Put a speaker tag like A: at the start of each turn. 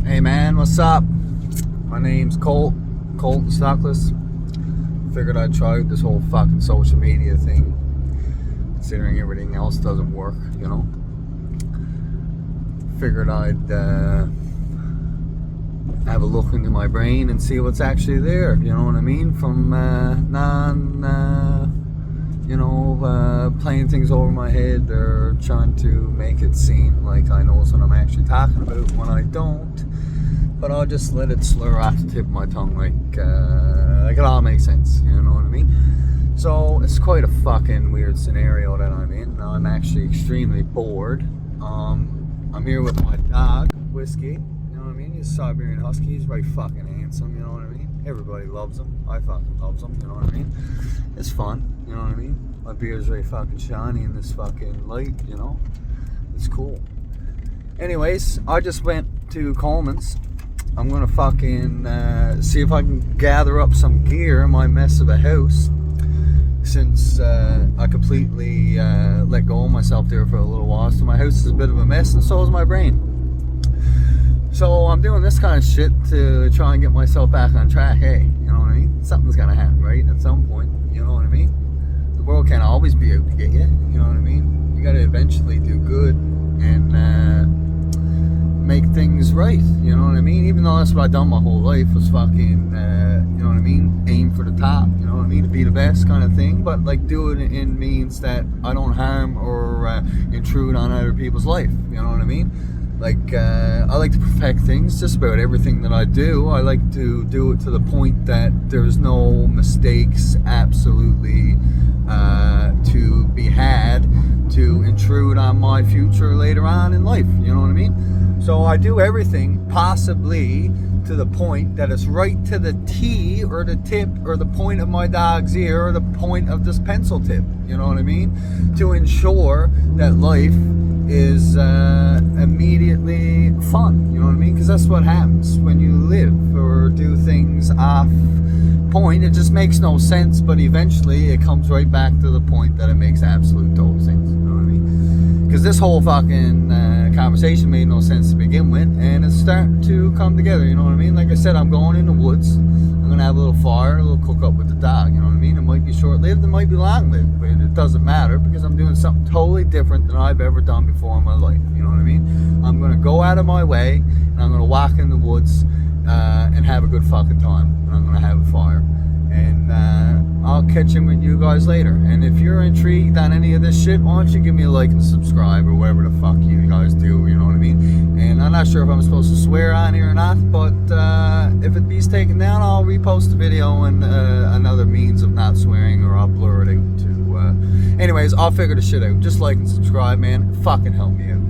A: Hey man, what's up? My name's Colton Stockless. Figured I'd try out this whole fucking social media thing, considering everything else doesn't work, you know. Figured I'd have a look into my brain and see what's actually there, you know what I mean? From playing things over my head or trying to make it seem like I know what I'm actually talking about when I don't. But I'll just let it slur off the tip of my tongue like it all makes sense, you know what I mean? So it's quite a fucking weird scenario that I'm in. I'm actually extremely bored. I'm here with my dog, Whiskey, you know what I mean? He's a Siberian Husky, he's very fucking handsome, you know what I mean? Everybody loves him, I fucking loves him, you know what I mean? It's fun, you know what I mean? My beard's very fucking shiny in this fucking light, you know? It's cool. Anyways, I just went to Coleman's. I'm gonna fucking see if I can gather up some gear in my mess of a house, since I completely let go of myself there for a little while. So my house is a bit of a mess, and so is my brain. So I'm doing this kind of shit to try and get myself back on track. Hey, you know what I mean? Something's gonna happen, right? At some point, you know what I mean? The world can't always be out to get you, you know what I mean? You gotta eventually do good and make things right, you know what I mean? Even though that's what I've done my whole life, was fucking, you know what I mean? Aim for the top, you know what I mean? To be the best kind of thing, but like do it in means that I don't harm or intrude on other people's life, you know what I mean? Like, I like to perfect things, just about everything that I do. I like to do it to the point that there's no mistakes absolutely to be had to intrude on my future later on in life, you know what I mean? So I do everything possibly to the point that it's right to the T or the tip or the point of my dog's ear or the point of this pencil tip, you know what I mean? To ensure that life is immediately fun, you know what I mean? Because that's what happens when you live or do things off point. It just makes no sense, but eventually it comes right back to the point that it makes absolute total sense, you know what I mean? Because this whole fucking conversation made no sense to begin with, and it's starting to come together, you know what I mean? Like I said, I'm going in the woods. I'm gonna have a little fire, a little cook up with the dog, you know what I mean? It might be short-lived, it might be long-lived, but it doesn't matter, because I'm doing something totally different than I've ever done before in my life, you know what I mean? I'm gonna go out of my way, and I'm gonna walk in the woods and have a good fucking time, and I'm gonna have a fire. And I'll catch in with you guys later. And if you're intrigued on any of this shit, why don't you give me a like and subscribe or whatever the fuck you guys do, you know what I mean? And I'm not sure if I'm supposed to swear on here or not, but if it be's taken down, I'll repost the video and another means of not swearing, or I'll blur it out too. Anyways, I'll figure the shit out. Just like and subscribe, man. Fucking help me out.